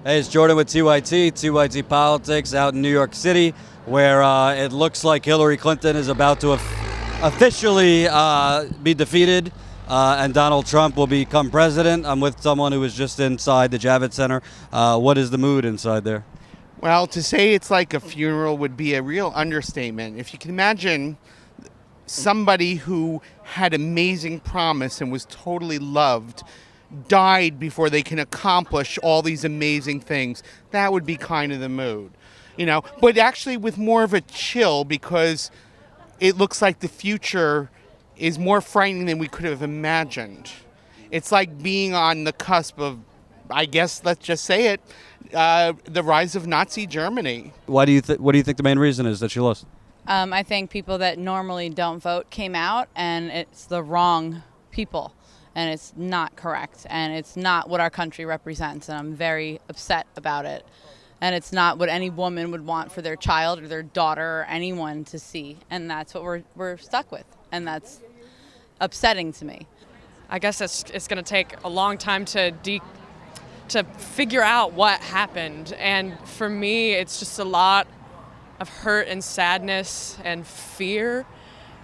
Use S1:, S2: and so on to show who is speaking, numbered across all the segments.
S1: Hey, it's Jordan with TYT Politics out in New York City, where it looks like Hillary Clinton is about to officially be defeated and Donald Trump will become president. I'm with someone who was just inside the Javits Center. What is the mood inside there?
S2: Well, to say it's like a funeral would be a real understatement. If you can imagine somebody who had amazing promise and was totally loved died before they can accomplish all these amazing things, that would be kind of the mood, but actually with more of a chill, because it looks like the future is more frightening than we could have imagined. It's like being on the cusp of, I guess, let's just say it, the rise of Nazi Germany.
S1: What do you think the main reason is that she lost?
S3: I think people that normally don't vote came out, and it's the wrong people. And it's not correct, and it's not what our country represents, and I'm very upset about it. And it's not what any woman would want for their child or their daughter or anyone to see, and that's what we're stuck with, and that's upsetting to me.
S4: I guess it's going to take a long time to figure out what happened, and for me, it's just a lot of hurt and sadness and fear.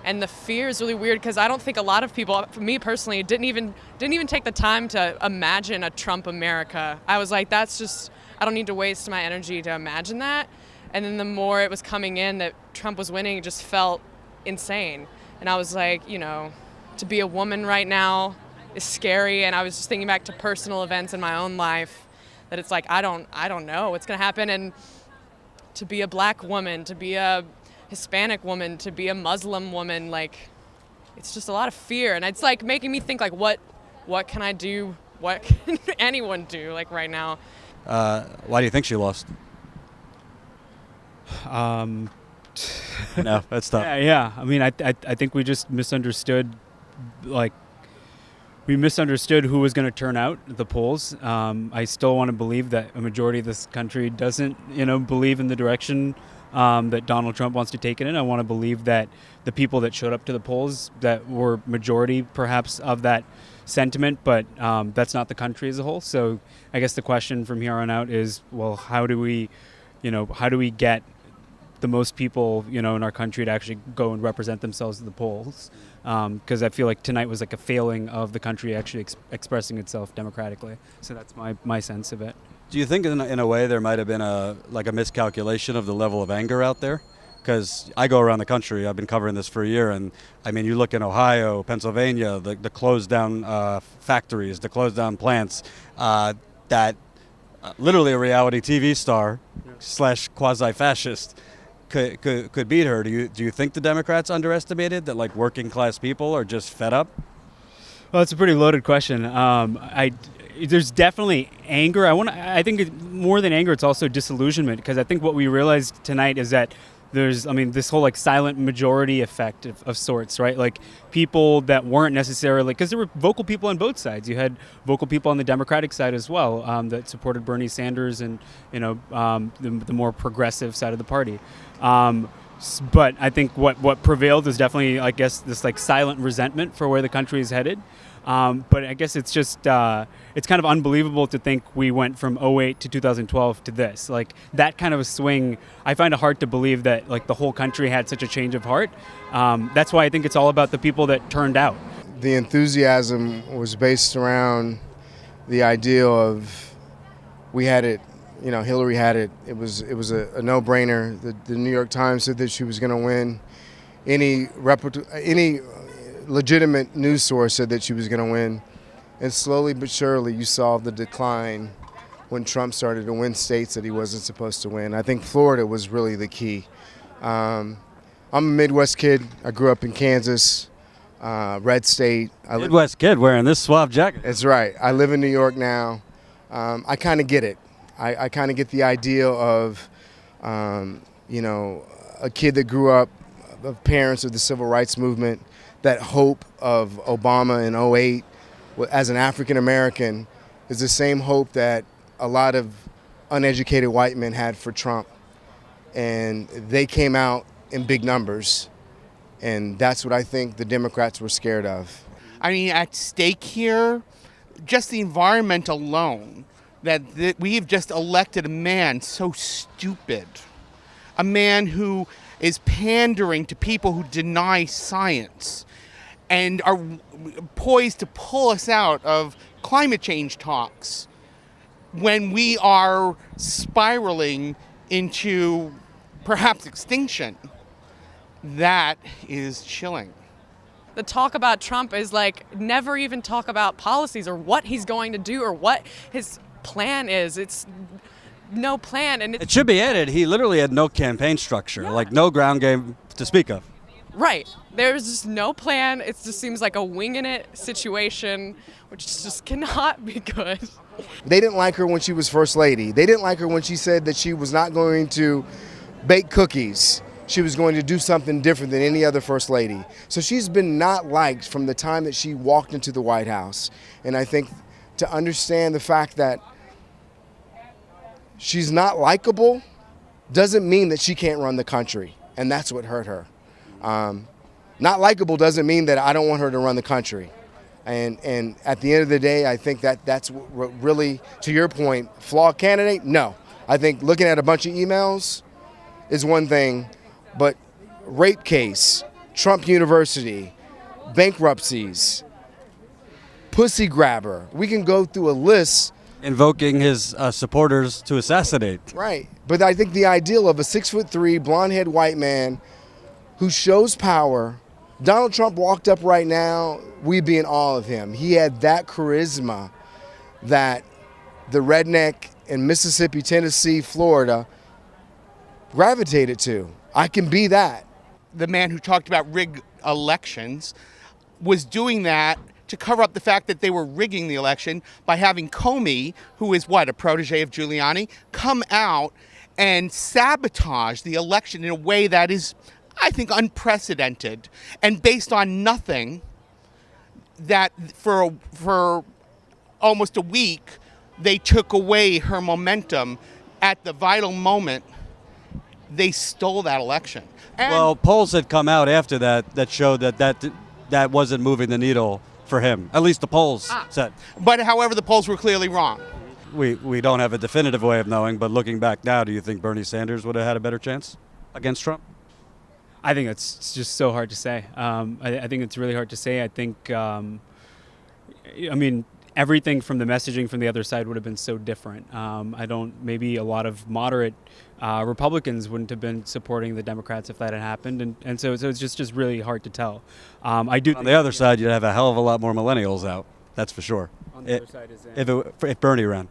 S4: And the fear is really weird because I don't think a lot of people, for me personally, didn't even take the time to imagine a Trump America. I was like, that's just, I don't need to waste my energy to imagine that. And then the more it was coming in that Trump was winning, it just felt insane. And I was like, to be a woman right now is scary. And I was just thinking back to personal events in my own life that it's like, I don't know what's going to happen. And to be a black woman, to be a Hispanic woman, to be a Muslim woman, like, it's just a lot of fear, and it's like making me think, like, what can I do? What can anyone do, like, right now?
S1: Why do you think she lost? No, that's tough.
S5: Yeah. I mean, I think we just misunderstood, we misunderstood who was going to turn out at the polls. I still want to believe that a majority of this country doesn't, believe in the direction that Donald Trump wants to take it in. I want to believe that the people that showed up to the polls that were majority perhaps of that sentiment, but that's not the country as a whole. So I guess the question from here on out is, well, how do we get the most people, in our country to actually go and represent themselves at the polls? Because I feel like tonight was like a failing of the country actually expressing itself democratically. So that's my sense of it.
S1: Do you think in a way there might have been a miscalculation of the level of anger out there? Because I go around the country, I've been covering this for a year, and I mean, you look in Ohio, Pennsylvania, the closed down factories, the closed down plants, that literally a reality TV star / quasi-fascist could beat her. Do you think the Democrats underestimated that, like, working class people are just fed up?
S5: Well, it's a pretty loaded question. There's definitely anger. I think more than anger, it's also disillusionment, because I think what we realized tonight is that there's, this whole silent majority effect of sorts, right? Like, people that weren't necessarily, because there were vocal people on both sides. You had vocal people on the Democratic side as well that supported Bernie Sanders and, the more progressive side of the party. But I think what prevailed is definitely, I guess, this silent resentment for where the country is headed. But I guess it's just, it's kind of unbelievable to think we went from 2008 to 2012 to this. Like, that kind of a swing, I find it hard to believe that, the whole country had such a change of heart. That's why I think it's all about the people that turned out.
S6: The enthusiasm was based around the ideal of, we had it, Hillary had it. It was a no-brainer. The New York Times said that she was going to win. Any legitimate news source said that she was going to win. And slowly but surely you saw the decline when Trump started to win states that he wasn't supposed to win. I think Florida was really the key. I'm a Midwest kid. I grew up in Kansas, red state.
S1: Midwest kid wearing this suave jacket.
S6: That's right. I live in New York now. I kind of get it. I kind of get the idea of, a kid that grew up of parents of the civil rights movement, that hope of Obama in 2008 as an African American is the same hope that a lot of uneducated white men had for Trump. And they came out in big numbers. And that's what I think the Democrats were scared of.
S2: I mean, at stake here, just the environment alone that we've just elected a man so stupid, a man who is pandering to people who deny science and are poised to pull us out of climate change talks when we are spiraling into perhaps extinction. That is chilling.
S4: The talk about Trump is like never even talk about policies or what he's going to do or what his plan is. It's no plan. And
S1: It should be added, he literally had no campaign structure, like no ground game to speak of.
S4: right. There's just no plan. It just seems like a winging it situation, which just cannot be good.
S6: They didn't like her when she was First Lady. They didn't like her when she said that she was not going to bake cookies. She was going to do something different than any other First Lady. So she's been not liked from the time that she walked into the White House. And I think to understand the fact that she's not likable doesn't mean that she can't run the country. And that's what hurt her. Not likable doesn't mean that I don't want her to run the country. And at the end of the day, I think that's what really, to your point, flawed candidate? No. I think looking at a bunch of emails is one thing, but rape case, Trump University, bankruptcies, pussy grabber, we can go through a list.
S1: Invoking his supporters to assassinate.
S6: Right. But I think the ideal of a 6'3", blonde-haired white man who shows power. Donald Trump walked up right now, we'd be in awe of him. He had that charisma that the redneck in Mississippi, Tennessee, Florida gravitated to. I can be that.
S2: The man who talked about rigged elections was doing that to cover up the fact that they were rigging the election by having Comey, who is a protege of Giuliani, come out and sabotage the election in a way that is, I think, unprecedented and based on nothing. That for almost a week, they took away her momentum at the vital moment. They stole that election. And
S1: Well, polls had come out after that showed that wasn't moving the needle for him. At least the polls said.
S2: But however, the polls were clearly wrong.
S1: We don't have a definitive way of knowing, but looking back now, do you think Bernie Sanders would have had a better chance against Trump?
S5: I think it's just so hard to say. I think it's really hard to say. I think, everything from the messaging from the other side would have been so different. Maybe a lot of moderate Republicans wouldn't have been supporting the Democrats if that had happened. And so it's just really hard to tell.
S1: On the other side, you'd have a hell of a lot more millennials out. That's for sure.
S5: On the other side is
S1: If Bernie ran.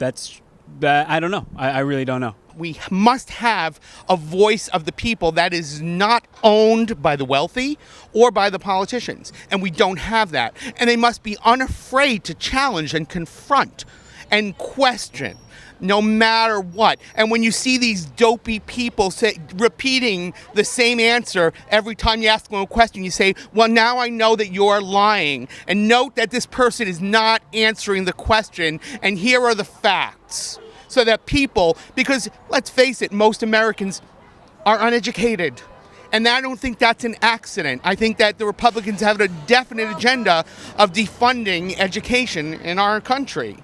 S5: I don't know. I really don't know.
S2: We must have a voice of the people that is not owned by the wealthy or by the politicians. And we don't have that. And they must be unafraid to challenge and confront and question no matter what. And when you see these dopey people repeating the same answer every time you ask them a question, you say, well, now I know that you're lying. And note that this person is not answering the question. And here are the facts. So that people, because let's face it, most Americans are uneducated. And I don't think that's an accident. I think that the Republicans have a definite agenda of defunding education in our country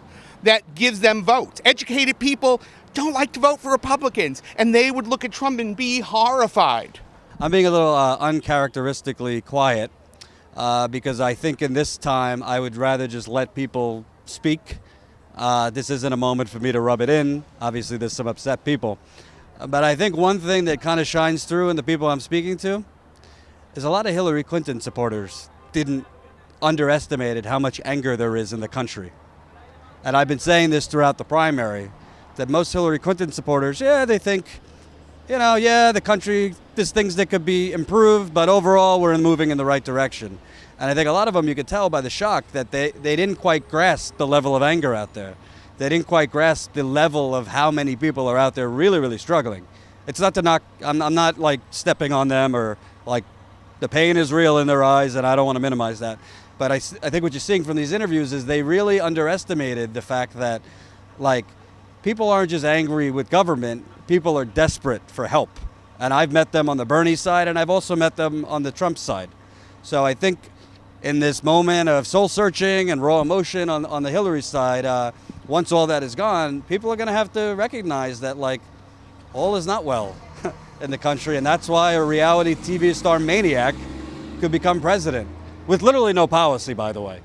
S2: that gives them votes. Educated people don't like to vote for Republicans, and they would look at Trump and be horrified.
S1: I'm being a little uncharacteristically quiet because I think in this time I would rather just let people speak. This isn't a moment for me to rub it in. Obviously, there's some upset people. But I think one thing that kind of shines through in the people I'm speaking to is a lot of Hillary Clinton supporters underestimated how much anger there is in the country. And I've been saying this throughout the primary, that most Hillary Clinton supporters, they think, the country, there's things that could be improved, but overall we're moving in the right direction. And I think a lot of them, you could tell by the shock that they didn't quite grasp the level of anger out there. They didn't quite grasp the level of how many people are out there really, really struggling. It's not to knock, I'm not like stepping on them or like the pain is real in their eyes and I don't want to minimize that. But I think what you're seeing from these interviews is they really underestimated the fact that people aren't just angry with government, people are desperate for help. And I've met them on the Bernie side and I've also met them on the Trump side. So I think in this moment of soul searching and raw emotion on the Hillary side, once all that is gone, people are going to have to recognize that, like, all is not well in the country. And that's why a reality TV star maniac could become president with literally no policy, by the way.